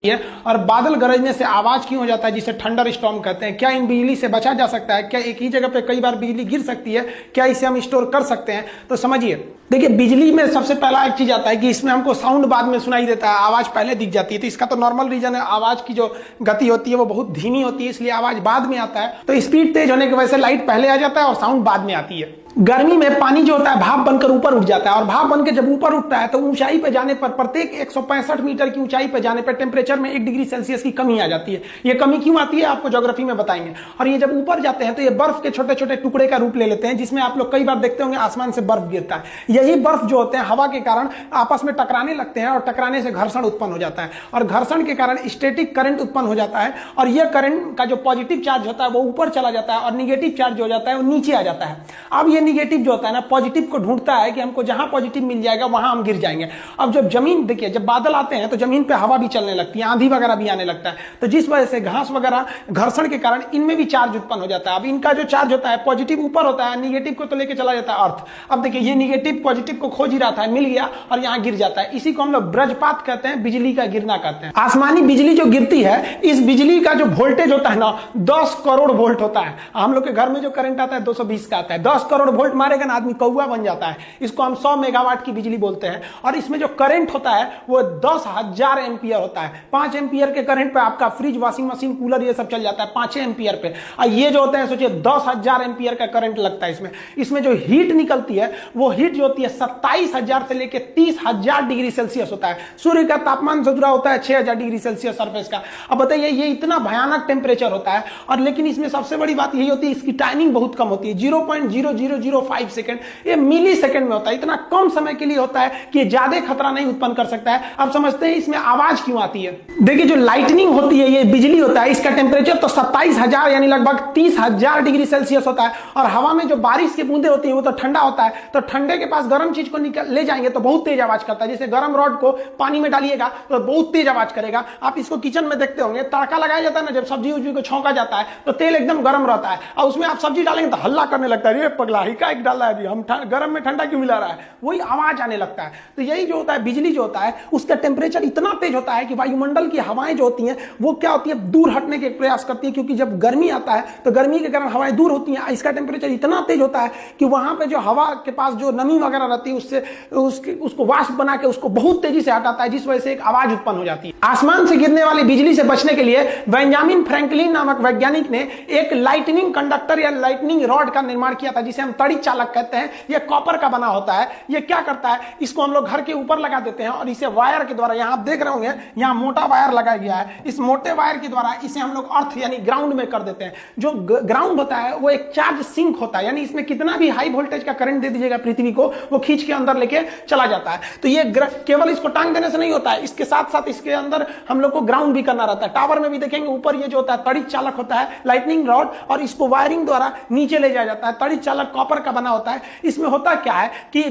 है। और बादल गरजने से आवाज क्यों हो जाता है जिसे थंडर स्टॉर्म कहते हैं। क्या इन बिजली से बचा जा सकता है? क्या एक ही जगह पे कई बार बिजली गिर सकती है? क्या इसे हम स्टोर कर सकते हैं? तो समझिए, देखिए बिजली में सबसे पहला एक चीज आता है कि इसमें हमको साउंड बाद में सुनाई देता है, आवाज पहले दिख जाती है। तो इसका तो नॉर्मल रीजन है, आवाज की जो गति होती है वो बहुत धीमी होती है, इसलिए आवाज बाद में आता है। तो स्पीड तेज होने की वजह से लाइट पहले आ जाता है और साउंड बाद में आती है। गर्मी में पानी जो होता है भाप बनकर ऊपर उठ जाता है, और भाप बनकर जब ऊपर उठता है तो ऊंचाई पर जाने पर, प्रत्येक 165 मीटर की ऊंचाई पर जाने पर टेम्परेचर में 1 डिग्री सेल्सियस की कमी आ जाती है। ये कमी क्यों आती है आपको ज्योग्राफी में बताएंगे। और ये जब ऊपर जाते हैं तो ये बर्फ के छोटे छोटे टुकड़े का रूप ले लेते हैं, जिसमें आप लोग कई बार देखते होंगे आसमान से बर्फ गिरता है। यही बर्फ जो होते हैं हवा के कारण आपस में टकराने लगते हैं, और टकराने से घर्षण उत्पन्न हो जाता है, और घर्षण के कारण स्टैटिक करंट उत्पन्न हो जाता है। और यह करंट का जो पॉजिटिव चार्ज होता है वो ऊपर चला जाता है, और निगेटिव चार्ज जो जाता है वो नीचे आ जाता है। अब ये निगेटिव जो होता है ना, पॉजिटिव को ढूंढता है कि हमको जहां पॉजिटिव मिल जाएगा वहां हम गिर जाएंगे। अब जब जमीन, देखिए जब बादल आते हैं तो जमीन पे हवा भी चलने लगती है, आंधी वगैरह भी आने लगता है, तो जिस वजह से घास वगैरह घर्षण के कारण इनमें भी चार्ज उत्पन्न हो जाता है। अब इनका जो चार्ज होता है पॉजिटिव ऊपर होता है, निगेटिव को तो लेके चला जाता है अर्थ। अब देखिए ये निगेटिव पॉजिटिव को खोज ही रहा था, मिल गया और यहां गिर जाता है। इसी को हम लोग वज्रपात कहते हैं, बिजली का गिरना कहते हैं। आसमानी बिजली जो गिरती है, इस बिजली का जो वोल्टेज होता है ना 10 करोड़ वोल्ट होता है। हम लोग के घर में जो करंट आता है 220 का आता है, 10 करोड़ वोल्ट मारेगा ना आदमी कौवा बन जाता है। इसको हम 100 मेगावाट की बिजली बोलते हैं। और इसमें जो करंट होता है वो 10,000 एम्पियर होता है। 5 एम्पियर के करंट पे आपका फ्रिज, वॉशिंग मशीन, कूलर ये सब चल जाता है 5 एम्पियर पे। और ये जो होते हैं सोचिए 10,000 एम्पियर का करंट लगता है इसमें। इसमें जो हीट निकलती है वो हीट जो होती है 27,000 से लेकर 30,000 डिग्री सेल्सियस होता है। सूर्य का तापमान जो जुड़ा होता है 6,000 डिग्री सेल्सियस सरफेस का। अब बताइए ये इतना भयानक टेम्परेचर होता है, और लेकिन इसमें सबसे बड़ी बात यही होती है इसकी टाइमिंग बहुत कम होती है, 0.0005 सेकंड। ये मिली सेकंड में होता है, इतना कम समय के लिए होता है कि ज्यादा खतरा नहीं उत्पन्न कर सकता है। अब समझते हैं इसमें आवाज क्यों आती है। देखिए जो लाइटनिंग होती है, ये बिजली होता है, इसका टेम्परेचर तो 27,000 यानी लगभग 30,000 डिग्री सेल्सियस होता है। और हवा में जो बारिश की बूंदे होती है वो तो ठंडा होता है, तो ठंडे के पास गर्म चीज को ले जाएंगे तो बहुत तेज आवाज करता है। जैसे गर्म रॉड को पानी में डालिएगा तो बहुत तेज आवाज करेगा। आप इसको किचन में देखते होंगे, तड़का लगाया जाता है ना, जब सब्जी उब्जी को छौंका जाता है तो तेल एकदम गर्म रहता है, और उसमें आप सब्जी डालेंगे तो हल्ला करने लगता है, ये पगला ही का एक डाला है, हम गर्म में ठंडा क्यों मिला रहा है, वही आवाज आने लगता है। तो यही जो होता है बिजली जो होता है उसका टेम्परेचर इतना तेज होता है कि वायुमंडल की हवाएं जो होती हैं वो क्या होती है, दूर हटने के प्रयास करती है। क्योंकि जब गर्मी आता है तो गर्मी के कारण हवाएं दूर होती हैं। इसका टेम्परेचर इतना तेज होता है कि वहां पे जो हवा के पास जो नमी वगैरह रहती है उससे उसको वाष्प बना के उसको बहुत तेजी से हटाता है, जिस वजह से एक आवाज उत्पन्न हो जाती है। आसमान से गिरने वाली बिजली से बचने के लिए बेंजामिन फ्रैंकलिन नामक वैज्ञानिक ने एक लाइटनिंग कंडक्टर या लाइटनिंग रॉड का निर्माण किया था, जिसे हम तड़ी चालक कहते हैं। यह कॉपर का बना होता है। यह क्या करता है, इसको हम लोग घर के ऊपर लगा देते हैं, और इसे वायर के द्वारा, यहां आप देख रहे होंगे यहां मोटा वायर लगाया गया है, इस मोटे वायर के द्वारा इसे हम लोग अर्थ यानी ग्राउंड में कर देते हैं। जो ग्राउंड होता है वो एक चार्ज सिंक होता है, यानी इसमें कितना भी हाई वोल्टेज का करंट दे दीजिएगा पृथ्वी को, वो खींच के अंदर लेके चला जाता है। तो ये केवल इसको टांग देने से नहीं होता है, इसके साथ साथ इसके अंदर हम लोग को ग्राउंड भी करना रहता है। टावर में भी देखेंगे ऊपर ये जो होता है तड़ी चालक होता है, लाइटनिंग रॉड, और इसको वायरिंग द्वारा नीचे ले जाया जाता है। तड़ी चालक कॉपर का बना होता है। इसमें होता क्या है कि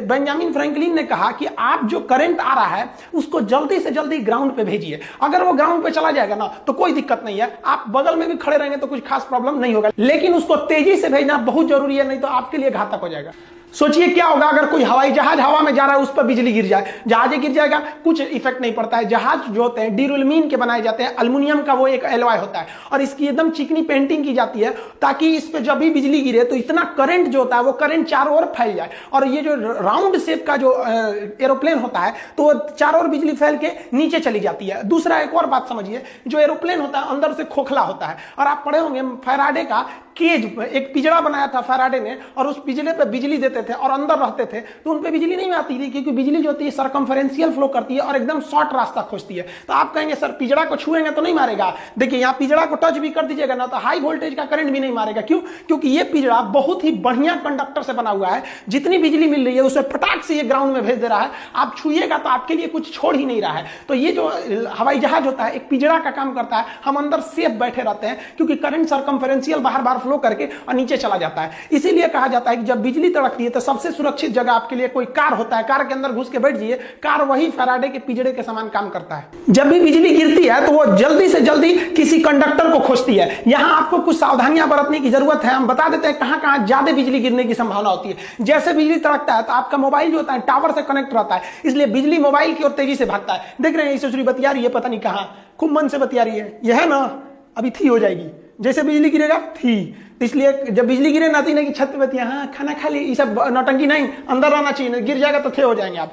बेंजामिन फ्रैंकलिन ने कहा कि आप जो करंट आ रहा है उसको जल्दी से जल्दी ग्राउंड पे भेजिए। अगर वो ग्राउंड पे चला जाएगा ना तो कोई दिक्कत नहीं है, आप बगल में भी खड़े रहेंगे तो कुछ खास प्रॉब्लम नहीं होगा, लेकिन उसको तेजी से भेजना बहुत जरूरी है, नहीं तो आपके लिए घातक हो जाएगा। सोचिए क्या होगा अगर कोई हवाई जहाज हवा में जा रहा है उस पर बिजली गिर जाए, जहाज गिर जाएगा, कुछ इफेक्ट नहीं पड़ता है। जहाज जो होते हैं ड्यूरेलमीन के बनाए जाते हैं, एल्युमिनियम का वो एक एलॉय होता है, और इसकी एकदम चिकनी पेंटिंग की जाती है ताकि इस पे जब भी बिजली गिरे तो इतना करंट जो होता है वो करंट चारों ओर फैल जाए। और ये जो राउंड शेप का जो एरोप्लेन होता है तो चारों ओर बिजली फैल के नीचे चली जाती है। दूसरा एक और बात समझिए, जो एरोप्लेन होता है अंदर से खोखला होता है, और आप पढ़े होंगे फैराडे का केज, एक पिंजरा बनाया था फैराडे ने, और उस पिंजरे पे बिजली देते थे और अंदर रहते थे, तो उन पे बिजली नहीं आती थी, क्योंकि बिजली जो होती है सरकमफेरेंशियल फ्लो करती है और एकदम शॉर्ट रास्ता खोजती है। तो आप कहेंगे सर पिंजरा को छुएंगे तो नहीं मारेगा। देखिए यहाँ पिंजरा को टच भी कर दीजिएगा ना तो हाई वोल्टेज का करंट भी नहीं मारेगा। क्यों? क्योंकि ये पिंजरा बहुत ही बढ़िया कंडक्टर से बना हुआ है, जितनी बिजली मिल रही है उसे फटाक से ये ग्राउंड में भेज दे रहा है। आप छुएगा तो आपके लिए कुछ छोड़ ही नहीं रहा है। तो ये जो हवाई जहाज होता है एक पिंजरा का काम करता है, हम अंदर सेफ बैठे रहते हैं, क्योंकि करंट सरकमफेरेंशियल बाहर बाहर फ्लो करके और नीचे चला जाता है। इसीलिए कहा जाता है कि जब बिजली तड़कती है तो सबसे सुरक्षित जगह आपके लिए कोई कार होता है, कार के अंदर घुस के बैठ जाइए, कार वही फैराडे के पिंजरे के समान काम करता है। जब भी बिजली गिरती है तो वो जल्दी से जल्दी किसी कंडक्टर को खोजती है। यहां आपको कुछ सावधानियां बरतने की जरूरत है। हम बता देते हैं कहां कहां ज्यादा बिजली गिरने की संभावना होती है। जैसे बिजली तड़कता है तो आपका मोबाइल जो होता है टावर से कनेक्ट रहता है, इसलिए बिजली मोबाइल की ओर तेजी से भागता है। देख रहे हैं इसे बतिया रही है, पता नहीं कहां खूब मन से बतिया रही है, यह है ना, अभी थी हो जाएगी, जैसे बिजली गिरेगा थी। इसलिए जब बिजली गिरे नाती नहीं कि छत पे बतिया, हाँ खाना खा ली, ये सब नौटंकी नहीं, अंदर रहना चाहिए, गिर जाएगा तो थे हो जाएंगे आप।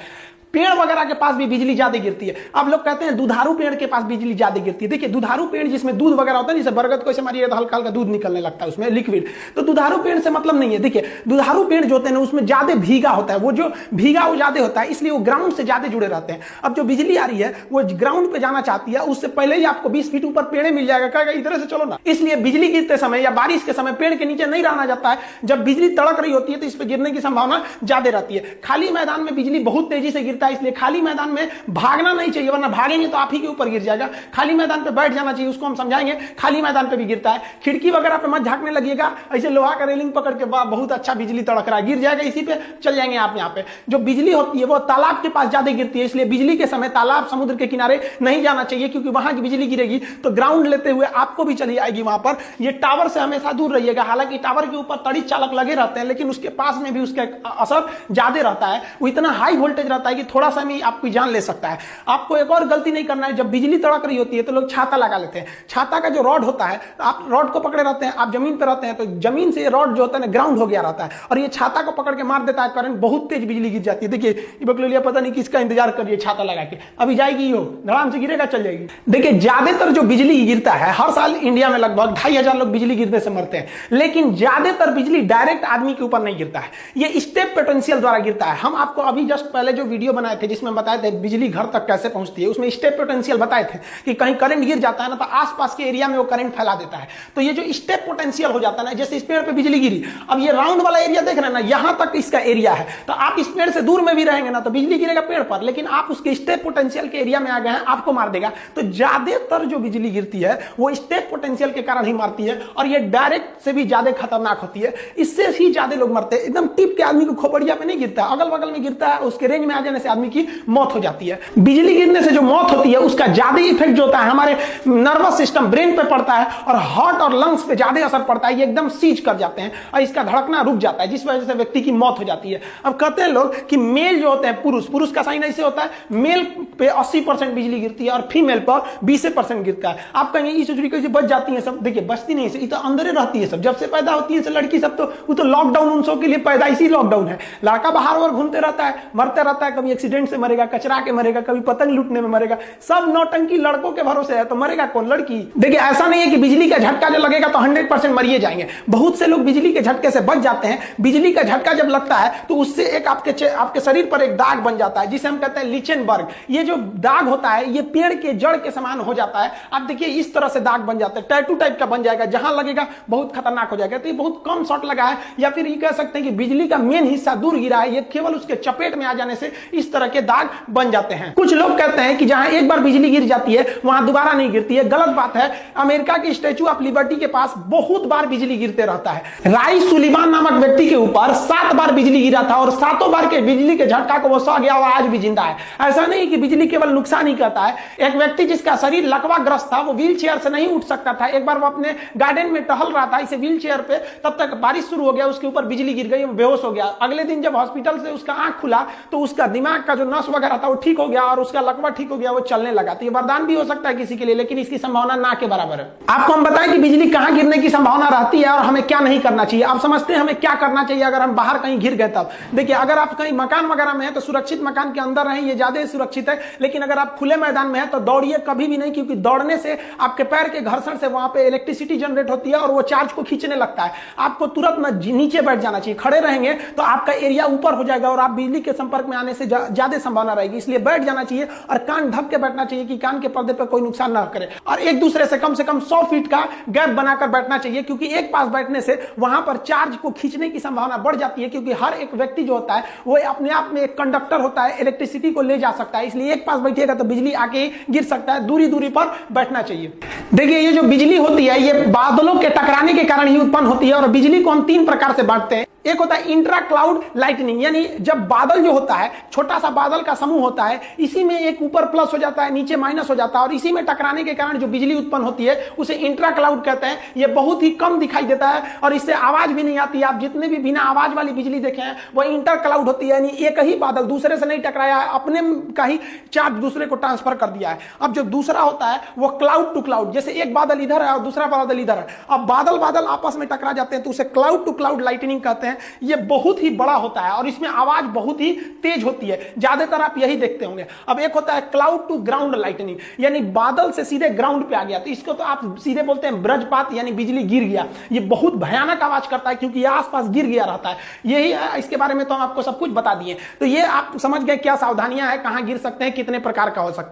पेड़ वगैरह के पास भी बिजली ज्यादा गिरती है। अब लोग कहते हैं दुधारू पेड़ के पास बिजली ज्यादा गिरती है। देखिए दुधारू पेड़ जिसमें दूध वगैरह होता है, जैसे बरगद को ऐसे मारिए तो हल्का हल्का दूध निकलने लगता है उसमें लिक्विड, तो दुधारू पेड़ से मतलब नहीं है। देखिए दुधारू पेड़ जो होते हैं उसमें ज्यादा भीगा होता है, वो जो भीगा वो ज्यादा होता है, इसलिए वो ग्राउंड से ज्यादा जुड़े रहते हैं। अब जो बिजली आ रही है वो ग्राउंड पे जाना चाहती है, उससे पहले ही आपको 20 फीट ऊपर पेड़ मिल जाएगा, कहेगा इधर से चलो ना। इसलिए बिजली गिरते समय या बारिश के समय पेड़ के नीचे नहीं रहना जाता है। जब बिजली तड़क रही होती है तो इस पर गिरने की संभावना ज्यादा रहती है। खाली मैदान में बिजली बहुत तेजी से गिरता है, इसलिए खाली मैदान में भागना नहीं चाहिए, वरना भागेंगे तो आप ही के ऊपर गिर जाएगा। खाली मैदान पे बैठ जाना चाहिए, उसको हम समझाएंगे। खाली मैदान पे भी गिरता है, खिड़की वगैरह पे मत झांकने लगिएगा, ऐसे लोहा का रेलिंग पकड़ के बहुत अच्छा बिजली तड़क रहा है, गिर जाएगा, इसी पे चल जाएंगे आप। यहाँ पे जो बिजली होती है वो तालाब के पास ज्यादा गिरती है, इसलिए बिजली के समय तालाब समुद्र के किनारे नहीं जाना चाहिए, क्योंकि वहां की बिजली गिरेगी तो ग्राउंड लेते हुए आपको भी चली आएगी वहां पर। ये टावर से हमेशा दूर रहिएगा। हालांकि टावर के ऊपर तड़ी चालक लगे रहते हैं, लेकिन उसके पास में भी उसका असर ज्यादा रहता है, वो इतना हाई वोल्टेज रहता है कि थोड़ा सा भी आपकी जान ले सकता है। आपको एक और गलती नहीं करना है, जब बिजली तड़क रही होती है तो लोग छाता लगा लेते हैं। छाता का जो रॉड होता है, आप रॉड को पकड़े रहते हैं, आप जमीन पर रहते हैं, तो जमीन से रॉड जो होता है ना ग्राउंड हो गया रहता है, और ये छाता को पकड़ के मार देता है, करंट बहुत तेज बिजली गिर जाती है। देखिए ये बकलोलिया पता नहीं किसका इंतजार कर रही है छाता लगा के, अभी जाएगी यो धड़ाम से गिरेगा चल जाएगी। देखिए ज्यादातर जो बिजली गिरता है, हर साल इंडिया में लगभग 2500 लोग बिजली गिरने से मरते हैं, लेकिन ज्यादातर बिजली डायरेक्ट आदमी के ऊपर नहीं गिरता है, ये स्टेप पोटेंशियल द्वारा गिरता है। हम आपको अभी जस्ट पहले जो वीडियो बनाए थे जिसमें बताए थे बिजली घर तक कैसे पहुंचती है, उसमें स्टेप पोटेंशियल बताए थे कि कहीं करंट गिर जाता है ना तो आसपास के एरिया में वो करंट फैला देता है। तो ये जो स्टेप पोटेंशियल हो जाता है ना, जैसे इस पेड़ पे बिजली गिरी, अब ये राउंड वाला एरिया देख रहे हैं ना, यहां तक इसका एरिया है, तो आप इस पेड़ से दूर में भी रहेंगे ना तो बिजली गिरेगा पेड़ पर, लेकिन आप उसके स्टेप पोटेंशियल के एरिया में आ गए हैं, आपको मार देगा। तो ज्यादातर जो बिजली गिरती है वो स्टेप पोटेंशियल के कारण ही मारती है, और ये डायरेक्ट से भी ज्यादा खतरनाक होती है, इससे ही ज्यादा लोग मरते हैं। एकदम टिप के आदमी को खोपड़िया पे नहीं गिरता, अगल बगल में गिरता है, उसके रेंज में आ जाने से आदमी की मौत हो जाती है। बिजली गिरने से जो मौत होती है उसका ज्यादा इफेक्ट जो होता है हमारे नर्वस सिस्टम ब्रेन पे पड़ता है, और हार्ट और लंग्स पे ज्यादा असर पड़ता है, ये एकदम सीज कर जाते हैं और इसका धड़कना रुक जाता है, जिस वजह से व्यक्ति की मौत हो जाती है। अब कहते हैं लोग कि मेल जो होते हैं पुरुष का साइन ऐसे होता है, मेल पे 80% बिजली गिरती है और फीमेल पर 20% गिरता है। आप कहेंगे ये चोरी कैसे बच जाती है सब, देखिए बचती नहीं है, ये तो अंदर रहती है सब, जब से पैदा होती है लड़की सब, तो वो तो लॉकडाउन उन सब के लिए पैदाइशी लॉकडाउन है। लड़का बाहर और घूमते रहता है, मरते रहता है, कभी एक्सीडेंट से मरेगा, कचरा के मरेगा, कभी पतंग लूटने में मरेगा, सब नौटंकी लड़कों के भरोसे है, तो मरेगा कौन? लड़की। देखिए ऐसा नहीं है कि बिजली का झटका जो लगेगा तो 100% मरिए जाएंगे, बहुत से लोग बिजली के झटके से बच जाते हैं। बिजली का झटका जब लगता है तो उससे एक आपके शरीर पर एक दाग बन जाता है, जिसे हम कहते हैं लिचेनबर्ग। ये जो दाग होता है ये पेड़ के जड़ के समान हो जाता है। आप देखिए इस तरह से दाग बन जाता है, टैटू टाइप का बन जाएगा, जहां लगेगा बहुत खतरनाक हो जाएगा। तो ये बहुत कम शॉट लगा है, या फिर ये कह सकते हैं कि बिजली का मेन हिस्सा दूर गिरा है, ये केवल उसके चपेट में आ जाने से इस तरह के दाग बन जाते हैं। कुछ लोग कहते हैं कि जहां एक बार बिजली गिर जाती है वहां दोबारा नहीं गिरती है, गलत बात है। अमेरिका की स्टैच्यू ऑफ लिबर्टी के पास बहुत बार बिजली गिरते रहता है। राई सुलिवान नामक व्यक्ति के ऊपर 7 बार बिजली गिरा था, और 7 बार के बिजली के झटका को वो सह गया और आज भी जिंदा है। ऐसा नहीं कि बिजली केवल नुकसान ही करता है। एक व्यक्ति जिसका शरीर लकवाग्रस्त था, वो व्हील चेयर से नहीं उठ सकता था, एक बार वो अपने गार्डन में टहल रहा था इसे व्हील चेयर पे, तब तक बारिश शुरू हो गया, उसके ऊपर बिजली गिर गई, वो बेहोश हो गया। अगले दिन जब हॉस्पिटल से उसका आंख खुला तो उसका दिमाग का जो नस वगैरह था वो ठीक हो गया, और उसका लकवा ठीक हो गया, वो चलने लगा। तो ये वरदान भी हो सकता है किसी के लिए, लेकिन इसकी संभावना ना के बराबर है। आपको हम बताएं कि बिजली कहां गिरने की संभावना रहती है और हमें क्या नहीं करना चाहिए। आप समझते हैं हमें क्या करना चाहिए अगर हम बाहर कहीं गिर गए तब? देखिए अगर आप कहीं मकान वगैरह में है तो सुरक्षित मकान के अंदर रहें, ये ज्यादा सुरक्षित है। लेकिन अगर आप खुले मैदान में है तो दौड़िए कभी भी नहीं, क्योंकि दौड़ने से आपके पैर के घर्षण से वहां पे इलेक्ट्रिसिटी जनरेट होती है और वो चार्ज को खींचने लगता है। आपको तुरंत नीचे बैठ जाना चाहिए। खड़े रहेंगे तो आपका एरिया ऊपर हो जाएगा और आप बिजली के संपर्क में आने से ज्यादा संभावना रहेगी, इसलिए बैठ जाना चाहिए और कान ढक के बैठना चाहिए कि कान के पर्दे पर कोई नुकसान ना करे। और एक दूसरे से कम 100 फीट का गैप बनाकर बैठना चाहिए, क्योंकि एक पास बैठने से वहां पर चार्ज को खींचने की संभावना बढ़ जाती है, क्योंकि हर एक व्यक्ति जो होता है वो अपने आप में एक कंडक्टर होता है, इलेक्ट्रिसिटी को ले जा सकता है। इसलिए एक पास बैठिएगा तो बिजली आके गिर सकता है, दूरी दूरी पर बैठना चाहिए। देखिए ये जो बिजली होती है ये बादलों के टकराने के कारण ही उत्पन्न होती है, और बिजली को हम 3 प्रकार से बांटते हैं। एक होता है इंट्रा क्लाउड लाइटनिंग, यानी जब बादल जो होता है, छोटा सा बादल का समूह होता है, इसी में एक ऊपर प्लस हो जाता है, नीचे माइनस हो जाता है, और इसी में टकराने के कारण जो बिजली उत्पन्न होती है उसे इंट्रा क्लाउड कहते हैं। ये बहुत ही कम दिखाई देता है और इससे आवाज भी नहीं आती। आप जितने भी बिना आवाज वाली बिजली देखे हैं वो इंटर क्लाउड होती है, यानी एक ही बादल दूसरे से नहीं टकराया, अपने का ही चार्ज दूसरे को ट्रांसफर कर दिया है। अब जो दूसरा होता है वो क्लाउड टू क्लाउड, जैसे एक बादल इधर है और दूसरा बादल इधर है, अब बादल बादल आपस में टकरा जाते हैं तो उसे क्लाउड टू क्लाउड लाइटनिंग कहते हैं। ये बहुत ही बड़ा होता है और इसमें आवाज बहुत ही तेज होती है, ज्यादातर आप यही देखते होंगे। अब एक होता है क्लाउड टू ग्राउंड लाइटनिंग, यानी बादल से सीधे ग्राउंड पे आ गया, तो इसको तो आप सीधे बोलते हैं वज्रपात, यानी बिजली गिर गया। ये बहुत भयानक आवाज करता है क्योंकि ये आसपास गिर गया रहता है। यही है, इसके बारे में तो हम आपको सब कुछ बता दिए। तो ये आप समझ गए क्या सावधानियां हैं, कहां गिर सकते हैं, कितने प्रकार का हो सकता है।